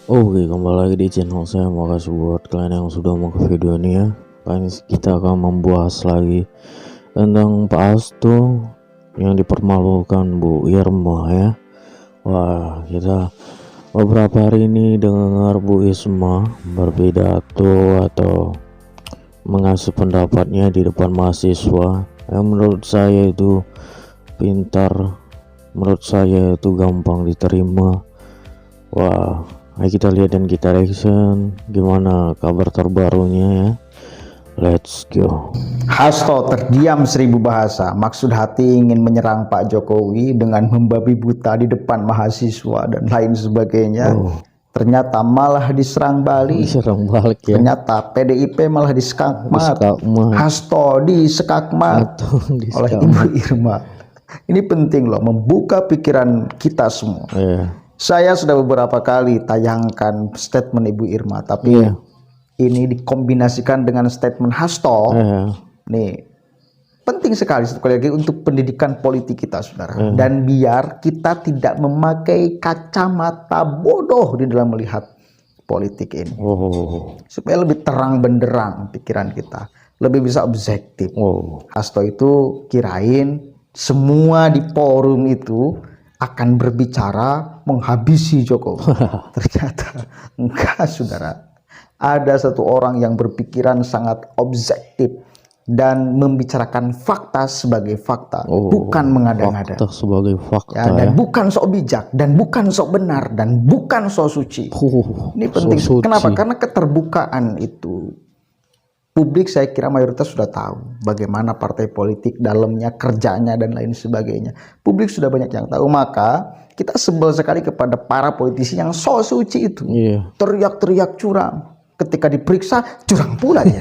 Oke, kembali lagi di channel saya. Makasih buat kalian yang sudah mau ke video ini ya. Kali ini kita akan membahas lagi tentang Pak Hasto yang dipermalukan Bu Irma ya. Wah, kita beberapa hari ini dengar Bu Isma berpidato atau mengasih pendapatnya di depan mahasiswa yang menurut saya itu pintar, menurut saya itu gampang diterima. Wah, ayo kita lihat dan kita reaction gimana kabar terbarunya ya. Let's go. Hasto terdiam 1000 bahasa. Maksud hati ingin menyerang Pak Jokowi dengan membabi buta di depan mahasiswa dan lain sebagainya. Ternyata malah diserang balik. Diserang balik ya. Ternyata PDIP malah diskakmat. Hasto disekakmat oleh Ibu Irma. Ini penting loh, membuka pikiran kita semua. Saya sudah beberapa kali tayangkan statement Ibu Irma, tapi ini dikombinasikan dengan statement Hasto. Nih, penting sekali sekali lagi untuk pendidikan politik kita, saudara. Dan biar kita tidak memakai kacamata bodoh di dalam melihat politik ini. Supaya lebih terang benderang pikiran kita, lebih bisa objektif. Hasto itu kirain semua di forum itu akan berbicara menghabisi Jokowi. Ternyata enggak, saudara. Ada satu orang yang berpikiran sangat objektif dan membicarakan fakta sebagai fakta, bukan mengada-ngada. Fakta sebagai fakta ya, dan bukan sok bijak, dan bukan sok benar, dan bukan sok suci. Ini penting. Kenapa? Karena keterbukaan itu publik, saya kira mayoritas sudah tahu bagaimana partai politik, dalamnya, kerjanya, dan lain sebagainya. Publik sudah banyak yang tahu, maka kita sebel sekali kepada para politisi yang so suci itu. Teriak-teriak curang. Ketika diperiksa, curang pula ya.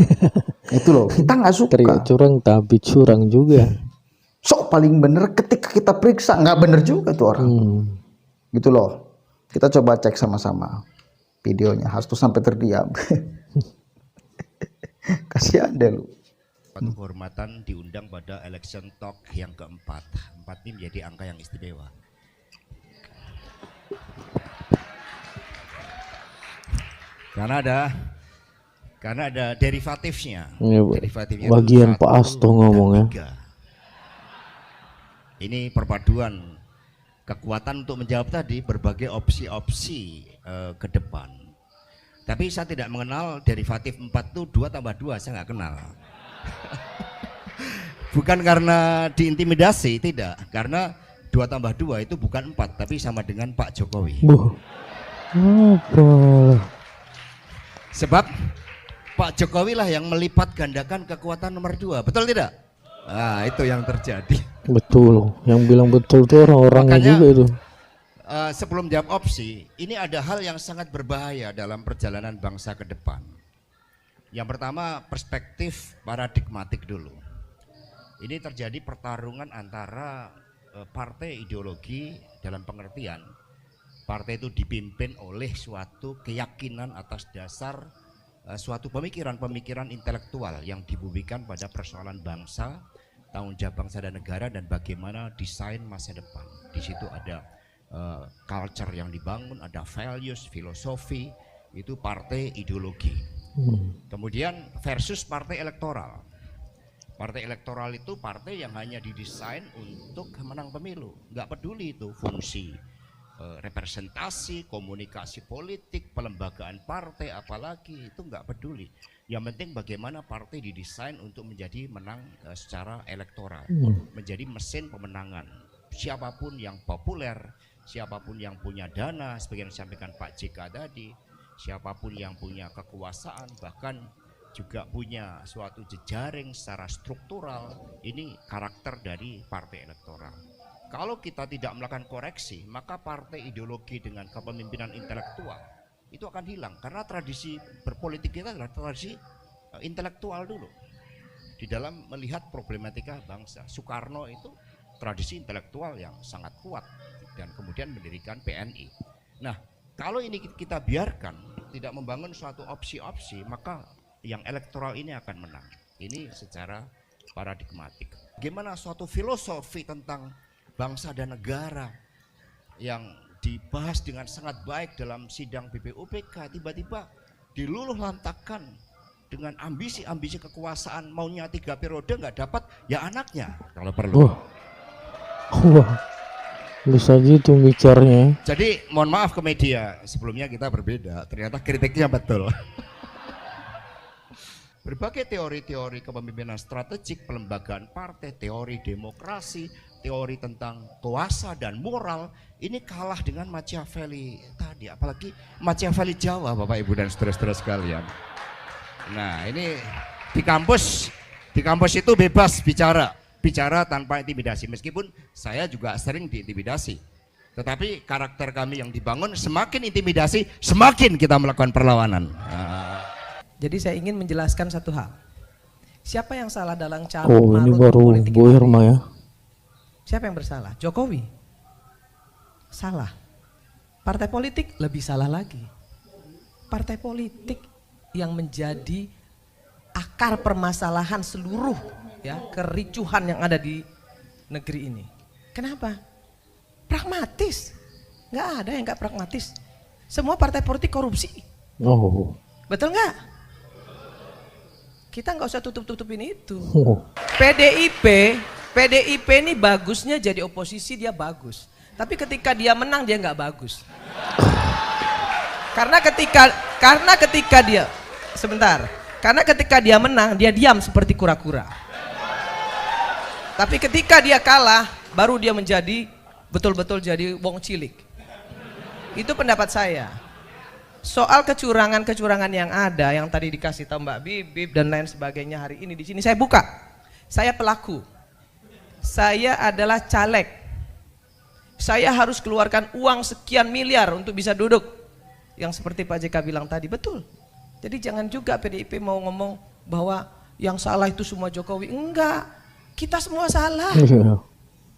Itu loh, kita nggak suka. Teriak curang tapi curang juga. Sok paling bener, ketika kita periksa, nggak bener juga tuh orang. Gitu loh. Kita coba cek sama-sama videonya. Hasto sampai terdiam. Kasihan deh lu. Suatu kehormatan diundang pada election talk yang keempat. 4 ini menjadi angka yang istimewa. Karena ada derivatifnya. Derivatifnya bagian Pak Hasto ngomongnya. Ini perpaduan kekuatan untuk menjawab tadi berbagai opsi-opsi ke depan. Tapi saya tidak mengenal derivatif 4 itu 2 tambah 2, saya nggak kenal. Bukan karena diintimidasi, tidak. Karena 2 tambah 2 itu bukan 4, tapi sama dengan Pak Jokowi. Sebab Pak Jokowi lah yang melipat gandakan kekuatan nomor 2, betul tidak? Nah, itu yang terjadi. Betul, yang bilang betul itu orang-orangnya juga itu. Sebelum jawab opsi, ini ada hal yang sangat berbahaya dalam perjalanan bangsa ke depan. Yang pertama, perspektif paradigmatik dulu. Ini terjadi pertarungan antara partai ideologi dalam pengertian partai itu dipimpin oleh suatu keyakinan atas dasar suatu pemikiran-pemikiran intelektual yang dibumikan pada persoalan bangsa, tanggung jawab bangsa dan negara, dan bagaimana desain masa depan. Di situ ada culture yang dibangun, ada values, filosofi, itu partai ideologi. Kemudian versus partai elektoral. Partai elektoral itu partai yang hanya didesain untuk menang pemilu, nggak peduli itu fungsi representasi, komunikasi politik, pelembagaan partai, apalagi itu nggak peduli. Yang penting bagaimana partai didesain untuk menjadi menang secara elektoral, menjadi mesin pemenangan. Siapapun yang populer, siapapun yang punya dana, seperti yang disampaikan Pak JK tadi, siapapun yang punya kekuasaan, bahkan juga punya suatu jejaring secara struktural, ini karakter dari partai elektoral. Kalau kita tidak melakukan koreksi, maka partai ideologi dengan kepemimpinan intelektual itu akan hilang, karena tradisi berpolitik kita adalah tradisi intelektual dulu di dalam melihat problematika bangsa. Soekarno itu tradisi intelektual yang sangat kuat dan kemudian mendirikan PNI. Nah, kalau ini kita biarkan tidak membangun suatu opsi-opsi, maka yang elektoral ini akan menang. Ini secara paradigmatik. Bagaimana suatu filosofi tentang bangsa dan negara yang dibahas dengan sangat baik dalam sidang BPUPK, tiba-tiba diluluh lantakan dengan ambisi-ambisi kekuasaan, maunya 3 periode nggak dapat, ya anaknya kalau perlu. Wah, bisa gitu mikirnya. Jadi mohon maaf ke media, sebelumnya kita berbeda, ternyata kritiknya betul. Berbagai teori-teori kepemimpinan strategik, pelembagaan partai, teori demokrasi, teori tentang kuasa dan moral, ini kalah dengan Machiavelli tadi, apalagi Machiavelli Jawa, Bapak Ibu dan saudara-saudara sekalian. Nah, ini di kampus itu bebas bicara tanpa intimidasi, meskipun saya juga sering diintimidasi, tetapi karakter kami yang dibangun, semakin intimidasi semakin kita melakukan perlawanan. Jadi saya ingin menjelaskan satu hal, siapa yang salah dalam cara ini baru Bu Irma ya. Siapa yang bersalah? Jokowi salah, partai politik lebih salah lagi. Partai politik yang menjadi akar permasalahan seluruh ya kericuhan yang ada di negeri ini. Kenapa? Pragmatis. Nggak ada yang nggak pragmatis. Semua partai politik korupsi. Oh. Betul nggak? Kita nggak usah tutup-tutupin itu. Oh. PDIP ini bagusnya jadi oposisi, dia bagus. Tapi ketika dia menang dia nggak bagus. Karena ketika dia menang dia diam seperti kura-kura. Tapi ketika dia kalah, baru dia menjadi betul-betul jadi wong cilik. Itu pendapat saya. Soal kecurangan-kecurangan yang ada, yang tadi dikasih tahu Mbak Bibip dan lain sebagainya, hari ini di sini saya buka. Saya pelaku. Saya adalah caleg. Saya harus keluarkan uang sekian miliar untuk bisa duduk. Yang seperti Pak JK bilang tadi, betul. Jadi jangan juga PDIP mau ngomong bahwa yang salah itu semua Jokowi. Enggak. Kita semua salah.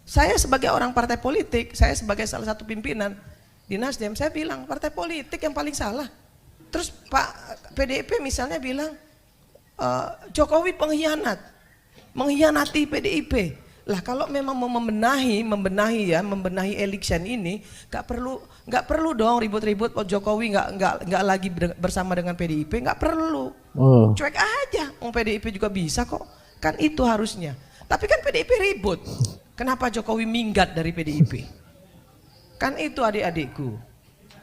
Saya sebagai orang partai politik, saya sebagai salah satu pimpinan di Nasdem, saya bilang partai politik yang paling salah. Terus Pak PDIP misalnya bilang Jokowi pengkhianat, mengkhianati PDIP. Lah kalau memang mau membenahi election ini, nggak perlu dong ribut-ribut. Jokowi nggak lagi bersama dengan PDIP, nggak perlu. Cuek aja, PDIP juga bisa kok. Kan itu harusnya. Tapi kan PDIP ribut. Kenapa Jokowi minggat dari PDIP? Kan itu adik-adikku.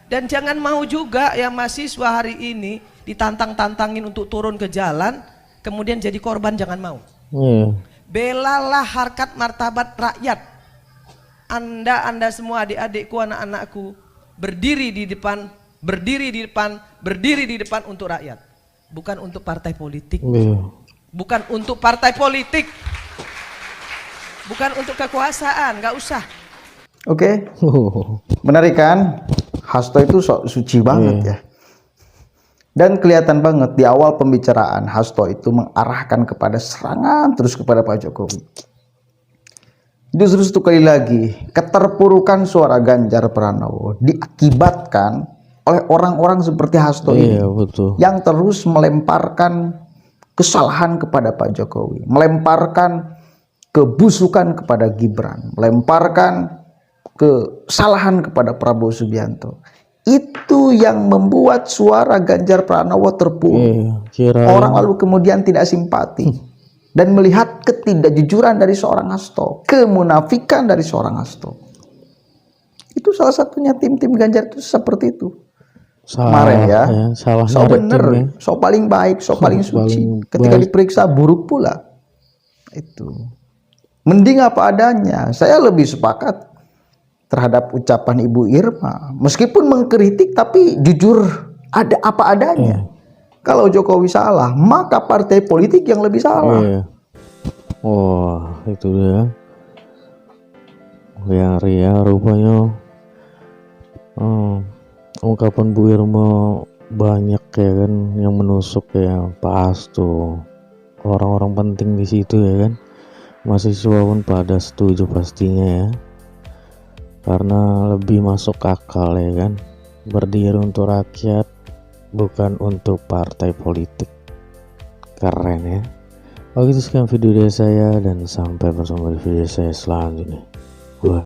Dan jangan mau juga yang mahasiswa hari ini ditantang-tantangin untuk turun ke jalan, kemudian jadi korban, jangan mau. Belalah harkat martabat rakyat. Anda semua adik-adikku, anak-anakku, berdiri di depan untuk rakyat. Bukan untuk partai politik. Bukan untuk partai politik. Bukan untuk kekuasaan, nggak usah. Oke. Menarik kan? Hasto itu sok suci banget ya. Dan kelihatan banget di awal pembicaraan Hasto itu mengarahkan kepada serangan terus kepada Pak Jokowi. Justru sekali lagi keterpurukan suara Ganjar Pranowo diakibatkan oleh orang-orang seperti Hasto ini, betul, yang terus melemparkan kesalahan kepada Pak Jokowi, melemparkan kebusukan kepada Gibran, melemparkan kesalahan kepada Prabowo Subianto. Itu yang membuat suara Ganjar Pranowo terpuruk. Orang lalu kemudian tidak simpati dan melihat ketidakjujuran dari seorang Hasto, kemunafikan dari seorang Hasto. Itu salah satunya tim-tim Ganjar itu seperti itu. Kemarin ya, so bener, so paling baik, so paling suci. Ketika diperiksa buruk pula. Itu mending apa adanya. Saya lebih sepakat terhadap ucapan Ibu Irma, meskipun mengkritik tapi jujur, ada apa adanya. Kalau Jokowi salah, maka partai politik yang lebih salah. Wah, itu dia Ria rupanya. Ungkapan Bu Irma banyak ya kan yang menusuk ya Pak Hasto, orang-orang penting di situ ya kan. Mahasiswa pun pada setuju pastinya ya, karena lebih masuk akal ya kan, berdiri untuk rakyat bukan untuk partai politik. Keren ya. Oke, itu sekian video dari saya dan sampai bersama di video saya selanjutnya.